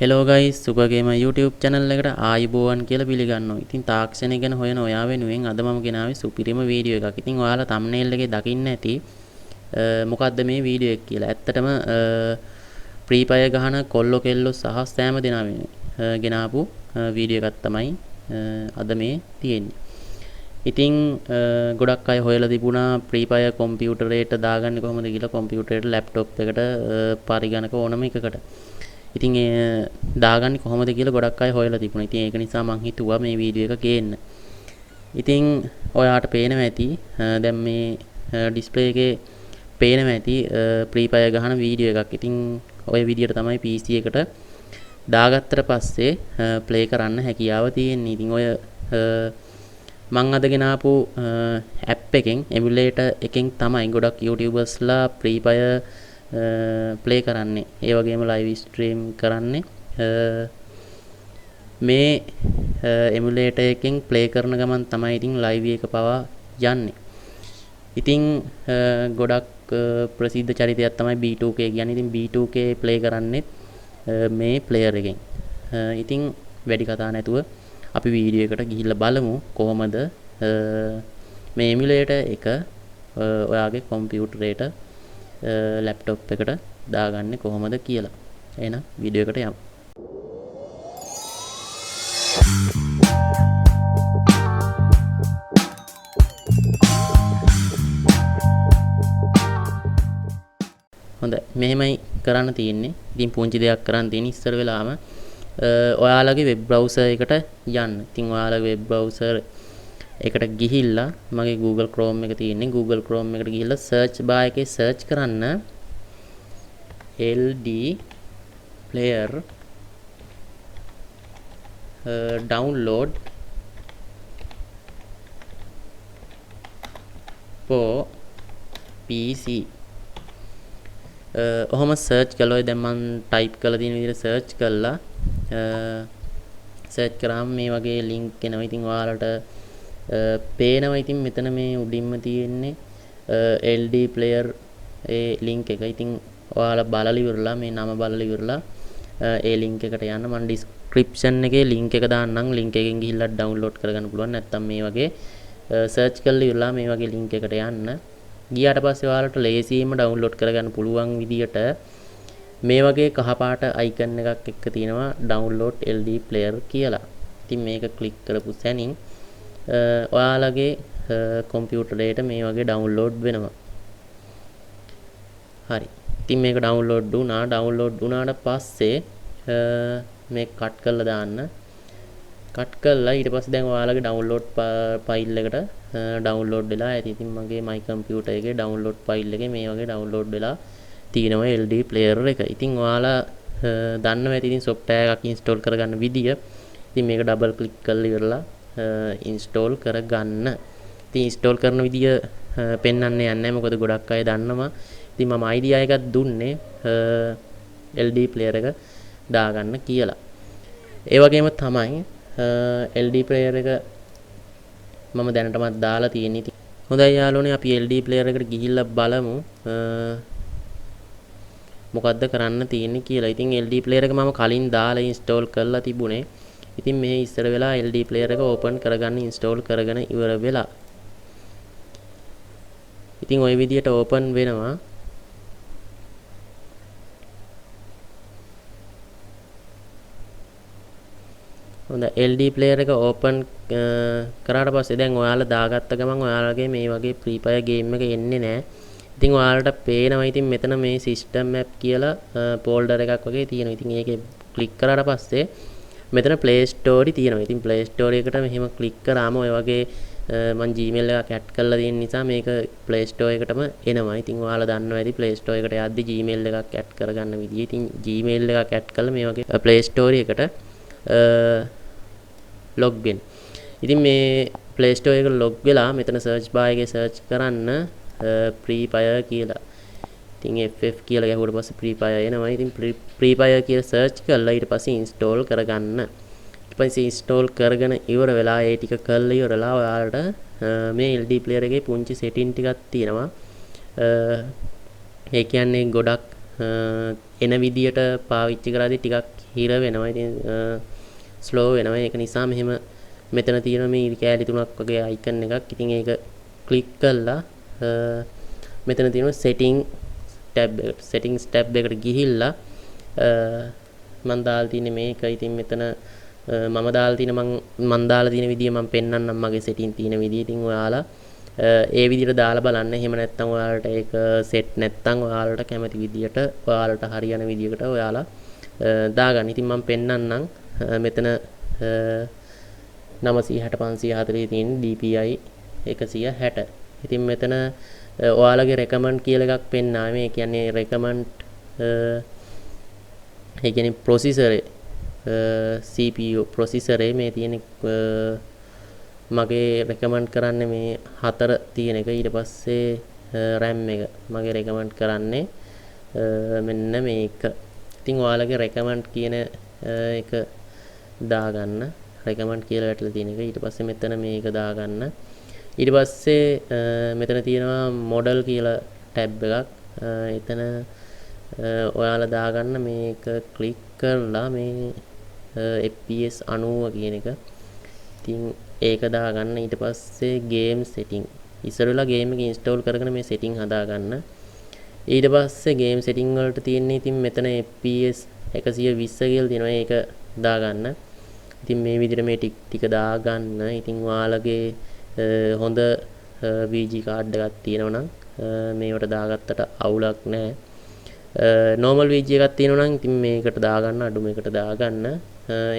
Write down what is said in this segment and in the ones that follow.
Hello guys, Super Gamer YouTube channel එකට ආයිබෝවන් කියලා පිළිගන්නවා. ඉතින් තාක්ෂණය ගැන හොයන ඔයා වෙනුවෙන් අද මම ගෙනාවේ සුපිරිම වීඩියෝ එකක්. ඉතින් ඔයාලා thumbnail එකේ දකින්න ඇති මොකද්ද මේ වීඩියෝ එක කියලා. ඇත්තටම free fire ගහන කොල්ලෝ කෙල්ලෝ සහ සෑම දෙනා ගෙනාපු වීඩියෝ එකක් තමයි අද මේ තියෙන්නේ. ඉතින් ගොඩක් අය හොයලා තිබුණා free fire කම්පියුටරේට දාගන්නේ කොහොමද කියලා කම්පියුටරේට ලැප්ටොප් එකට පරිගණක ඕනම එකකට. ඉතින් දාගන්නේ කොහොමද කියලා ගොඩක් අය හොයලා තිබුණා. ඉතින් ඒක නිසා මං හිතුවා මේ වීඩියෝ එක ගේන්න. ඉතින් ඔයාට පේනවා ඇති දැන් මේ ඩිස්ප්ලේ එකේ පේනවා ඇති free fire ගහන වීඩියෝ එකක්. ඉතින් ওই විදියට තමයි PC එකට දාගත්තට පස්සේ ප්ලේ කරන්න හැකියාව තියෙන්නේ. ඉතින් ඔය මං අද ගෙනාපු app එකෙන් emulator එකෙන් තමයි ගොඩක් YouTubersලා free fire ප්ලේ කරන්නේ. ඒ වගේම live stream කරන්නේ. මේ emulator එකෙන් ප්ලේ කරන ගමන් තමයි ඉතින් live එක පවා යන්නේ. ඉතින් ගොඩක් ප්‍රසිද්ධ චරිතයක් තමයි B2K කියන්නේ. ඉතින් B2K ප්ලේ කරන්නේ මේ player එකෙන්. ඉතින් වැඩි කතා නැතුව අපි වීඩියෝ එකට ගිහිල්ලා බලමු කොහොමද මේ emulator එක ඔයාගේ කම්පියුටරේට ලැප්ටොප් එකට දාගන්නේ කොහොමද කියලා. එහෙනම් වීඩියෝ එකට යමු. හොඳයි. මෙහෙමයි කරන්න තියෙන්නේ. ඉතින් පුංචි දෙයක් කරන්න තියෙන ඉස්සර වෙලාම ඔයාලගේ වෙබ් බ්‍රවුසර් එකට යන්න. ඉතින් ඔයාලගේ වෙබ් බ්‍රවුසර් එකට ගිහිල්ලා මගේ Google Chrome එක තියෙන්නේ. Google Chrome එකට ගිහිල්ලා search bar එකේ search කරන්න ldplayer download for PC. ඔහොම search කළොත් දැන් මම type කරලා තියෙන විදිහට search කළා. search කරාම මේ වගේ link එනවා. ඉතින් ඔයාලට පේනවා ඉතින් මෙතන මේ උඩින්ම තියෙන්නේ ldplayer ඒ link එක. ඉතින් ඔයාලා බලලා ඉවරලා මේ නම බලලා ඉවරලා ඒ link එකට යන්න. මම description එකේ link එක දාන්නම්. link එකෙන් ගිහිල්ලා download කරගන්න පුළුවන්. නැත්නම් මේ වගේ search කරලා ඉවරලා මේ වගේ link එකට යන්න. ගියාට පස්සේ ඔයාලට ලේසියෙන්ම download කරගන්න පුළුවන් විදියට මේ වගේ කහපාට icon එකක් එක්ක තියෙනවා download ldplayer කියලා. ඉතින් මේක click කරපු සැනින් ඔයාලගේ කම්පියුටරේට මේ වගේ ඩවුන්ලෝඩ් වෙනවා. හරි. ඉතින් මේක ඩවුන්ලෝඩ් වුණා. ඩවුන්ලෝඩ් වුණාට පස්සේ මේක කට් කරලා දාන්න. කට් කරලා ඊට පස්සේ දැන් ඔයාලගේ ඩවුන්ලෝඩ් ෆයිල් එකට ඩවුන්ලෝඩ් වෙලා ඇති. ඉතින් මගේ my computer එකේ ඩවුන්ලෝඩ් ෆයිල් එකේ මේ වගේ ඩවුන්ලෝඩ් වෙලා තියෙනවා ldplayer එක. ඉතින් ඔයාලා දන්නවා ඇති ඉතින් software එකක් install කරගන්න විදිය. ඉතින් මේක double click කරලා ඉවරලා install කරගන්න. ඉතින් install කරන විදිය පෙන්වන්න යන්නේ නැහැ මොකද ගොඩක් අය දන්නවා. ඉතින් මම idea එකක් දුන්නේ ldplayer එක දාගන්න කියලා. ඒ වගේම තමයි ldplayer එක මම දැනටමත් දාලා තියෙන්නේ. ඉතින් හොඳයි යාළුවනේ අපි ldplayer එකට ගිහිල්ලා බලමු මොකද්ද කරන්න තියෙන්නේ කියලා. ඉතින් ldplayer එක මම කලින් දාලා install කරලා තිබුණේ. ඉතින් මේ ඉස්සර වෙලා ldplayer එක open කරගන්න install කරගෙන ඉවර වෙලා. ඉතින් ওই විදියට open වෙනවා. හොඳයි ldplayer එක open කරාට පස්සේ දැන් ඔයාලා දාගත්ත ගමන් ඔයාලගේ මේ වගේ free fire game එක එන්නේ නැහැ. ඉතින් ඔයාලට පේනවා ඉතින් මෙතන මේ system app කියලා folder එකක් වගේ තියෙනවා. ඉතින් ඒකේ click කරාට පස්සේ මෙතන play store තියෙනවා. ඉතින් play store එකට මෙහෙම click කරාම ඔය වගේ මම gmail එකක් add කරලා තියෙන නිසා මේක play store එකටම එනවා. ඉතින් ඔයාලා දන්නවා ඇති play store එකට යද්දි gmail එකක් add කරගන්න විදිය. ඉතින් gmail එකක් add කරලා මේ වගේ play store එකට log in. ඉතින් මේ play store එකට log වෙලා මෙතන search bar එකේ search කරන්න free fire කියලා. ඉතින් FF කියලා ගැහුවට පස්සේ free fire එනවා. ඉතින් free fire කියලා search කරලා ඊට පස්සේ install කරගන්න. ඊට පස්සේ install කරගෙන ඉවර වෙලා ඒ ටික කරලා ඉවරලා ඔයාලට මේ ldplayer එකේ පුංචි setting ටිකක් තියෙනවා. ඒ කියන්නේ ගොඩක් එන විදියට පාවිච්චි කරද්දී ටිකක් හිර වෙනවා. ඉතින් ස්ලෝ වෙනවා. ඒක නිසා මෙහෙම මෙතන තියෙන මේ කැලි තුනක් වගේ අයිකන් එකක්. ඉතින් ඒක ක්ලික් කරලා මෙතන තියෙන settings tab එකට ගිහිල්ලා මම දාලා තියෙන්නේ මේක. ඉතින් මෙතන මම දාලා තියෙන විදිය මම පෙන්නන්නම් මගේ setting තියෙන විදිය. ඉතින් ඔයාලා ඒ විදිහට දාලා බලන්න. එහෙම නැත්නම් ඔයාලට ඒක set නැත්නම් ඔයාලට කැමති විදියට ඔයාලට හරියන විදියකට ඔයාලා දාගන්න. ඉතින් මම පෙන්නන්නම් මෙතන 960 540 තියෙන DPI 160. ඉතින් මෙතන ඔයාලගේ recommend කියලා එකක් පෙන්නාවේ. මේ කියන්නේ recommend ඒ කියන්නේ processor CPU processor මේ තියෙන මගේ recommend කරන්නේ මේ 4 තියෙන එක. ඊට පස්සේ RAM එක මගේ recommend කරන්නේ මෙන්න මේක. ඉතින් ඔයාලගේ recommend කියන එක දාගන්න. recommend කියලා වැටලා තියෙන එක. ඊට පස්සේ මෙතන මේක දාගන්න. ඊට පස්සේ මෙතන තියෙනවා model කියලා tab එකක්. එතන ඔයාලා දාගන්න මේක ක්ලික් කරලා මේ FPS 90 කියන එක. ඉතින් ඒක දාගන්න. ඊට පස්සේ game setting ඉස්සර වෙලා game එක install කරගෙන මේ setting හදාගන්න. ඊට පස්සේ game setting වලට තියෙන්නේ ඉතින් මෙතන FPS 120 කියලා තියෙනවා. ඒක දාගන්න. ඉතින් මේ විදිහට මේ ටික දාගන්න. ඉතින් ඔයාලගේ හොඳ VG card එකක් තියෙනවා නම් මේවට දාගත්තට අවුලක් නැහැ. normal VG එකක් තියෙනවා නම් ඉතින් මේකට දාගන්න, අඩු මේකට දාගන්න.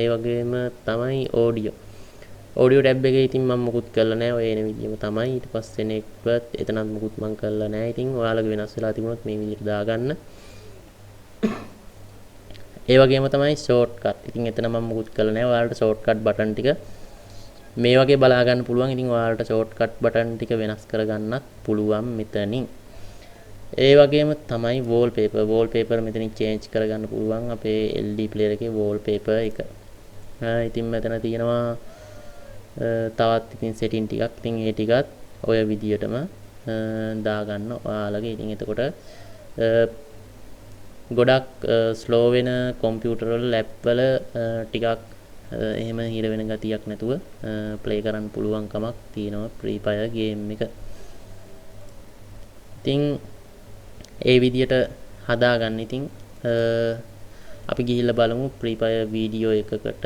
ඒ වගේම තමයි audio tab එකේ ඉතින් මම මුකුත් කරලා නැහැ. ඔය එන විදිහම තමයි. ඊට පස්සේ network එතනත් මුකුත් මම කරලා නැහැ. ඉතින් ඔයාලගේ වෙනස් වෙලා තිබුණොත් මේ විදිහට දාගන්න. ඒ වගේම තමයි shortcut. ඉතින් එතන මම මුකුත් කරලා නැහැ. ඔයාලට shortcut button ටික මේ වගේ බලා ගන්න පුළුවන්. ඉතින් ඔයාලට shortcut button ටික වෙනස් කරගන්නත් පුළුවන් මෙතනින්. ඒ වගේම තමයි wallpaper මෙතනින් change කරගන්න පුළුවන් අපේ ldplayer එකේ wallpaper එක. ඉතින් මෙතන තියෙනවා තවත් ඉතින් setting ටිකක්. ඉතින් ඒ ටිකත් ඔය විදියටම දාගන්න ඔයාලගේ. ඉතින් එතකොට ගොඩක් ස්ලෝ වෙන කම්පියුටර් වල ලැප් වල ටිකක් එහෙම හිර වෙන ගතියක් නැතුව ප්ලේ කරන්න පුළුවන් කමක් තියෙනවා free fire game එක. ඉතින් ඒ විදියට හදාගන්න. ඉතින් අපි ගිහිල්ලා බලමු free fire වීඩියෝ එකකට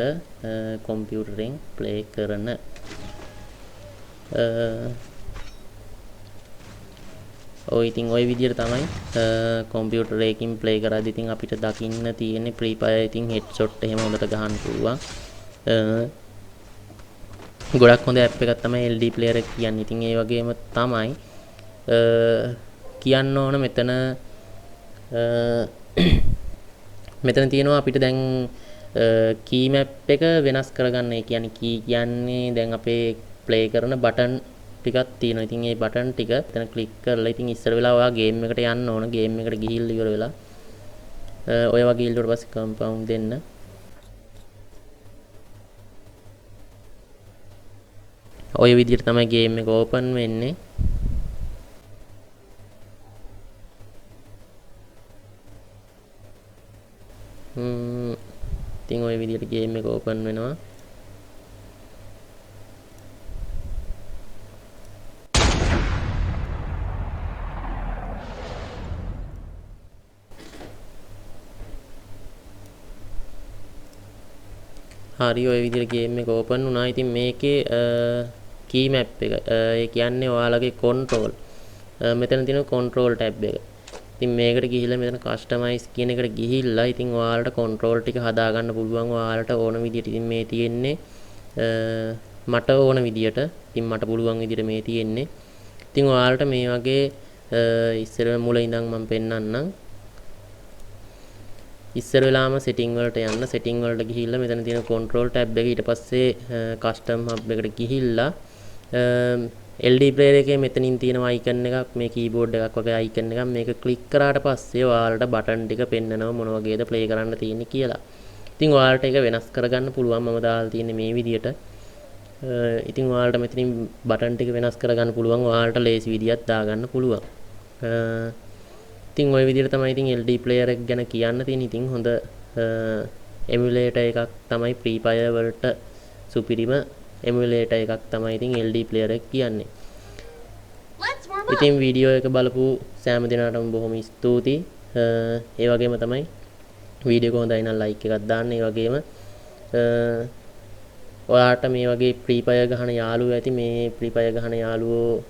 කම්පියුටරෙන් ප්ලේ කරන ඉතින් ওই විදියට තමයි කම්පියුටර් එකකින් ප්ලේ කරද්දී ඉතින් අපිට දකින්න තියෙන්නේ free fire ඉතින් headshot එහෙම හොඳට ගහන්න පුළුවන්. ගොඩක් හොඳ ඇප් එකක් තමයි ldplayer එක කියන්නේ. ඉතින් ඒ වගේම තමයි කියන්න ඕන මෙතන තියෙනවා අපිට දැන් key map එක වෙනස් කරගන්න. ඒ කියන්නේ key කියන්නේ දැන් අපේ play කරන button ටිකක් තියෙනවා. ඉතින් මේ button ටික එතන click කරලා ඉතින් ඉස්සර වෙලා ඔයා game එකට යන්න ඕන. game එකට ගිහිල්ලා ඉවර වෙලා ඔය වගේ ඊට පස්සේ compound දෙන්න. ඔය විදිහට තමයි game එක open වෙන්නේ. ඉතින් ওই විදිහට game එක open වෙනවා. හරි ඔය විදිහට game එක open වුණා. ඉතින් මේකේ key map එක ඒ කියන්නේ ඔයාලගේ control මෙතන තියෙන control tab එක. ඉතින් මේකට ගිහිල්ලා මෙතන customize කියන එකට ගිහිල්ලා ඉතින් ඔයාලට control ටික හදා ගන්න පුළුවන්. ඔයාලට ඕන විදිහට ඉතින් මේ තියෙන්නේ මට ඕන විදිහට. ඉතින් මට පුළුවන් විදිහට මේ තියෙන්නේ. ඉතින් ඔයාලට මේ වගේ ඉස්සර මුල ඉඳන් මම පෙන්නන්නම්. ඉස්සර වෙලාම setting වලට යන්න. setting වලට ගිහිල්ලා මෙතන තියෙන control tab එක ඊට පස්සේ custom hub එකට ගිහිල්ලා ldplayer එකේ මෙතනින් තියෙන icon එකක් මේ keyboard එකක් වගේ icon එකක් මේක click කරාට පස්සේ ඔයාලට button ටික පෙන්නනවා මොන වගේද play කරන්න තියෙන්නේ කියලා. ඉතින් ඔයාලට ඒක වෙනස් කරගන්න පුළුවන්. මම දාලා තියෙන්නේ මේ විදියට. ඉතින් ඔයාලට මෙතනින් button ටික වෙනස් කරගන්න පුළුවන්. ඔයාලට ලේසි විදියක් දාගන්න පුළුවන්. ඉතින් ওই විදිහට තමයි ඉතින් ldplayer එක ගැන කියන්න තියෙන්නේ. ඉතින් හොඳ emulator එකක් තමයි free fire වලට සුපිරිම emulator එකක් තමයි ඉතින් LD player එක කියන්නේ. ඉතින් වීඩියෝ එක බලපු සෑම දිනකටම බොහොම ස්තුතියි. ඒ වගේම තමයි වීඩියෝ එක හොඳයි නම් ලයික් එකක් දාන්න. ඒ වගේම ඔයාට මේ වගේ free fire ගහන යාළුවෝ ඇති. මේ free fire ගහන යාළුවෝ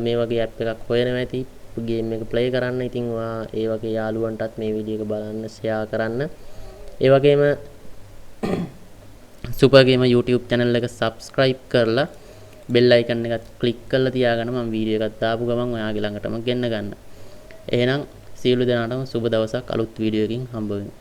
මේ වගේ app එකක් හොයනවා ඇති. game එක play කරන්න. ඉතින් ඔයා ඒ වගේ යාළුවන්ටත් මේ වීඩියෝ එක බලන්න share කරන්න. ඒ වගේම super game YouTube channel එක subscribe කරලා bell icon එකත් click කරලා තියාගන්න. මම වීඩියෝ එකක් දාපු ගමන් ඔයාගේ ළඟටම ගෙන්න ගන්න. එහෙනම් සියලු දෙනාටම සුබ දවසක් අලුත් වීඩියෝ එකකින් හම්බ වෙමු.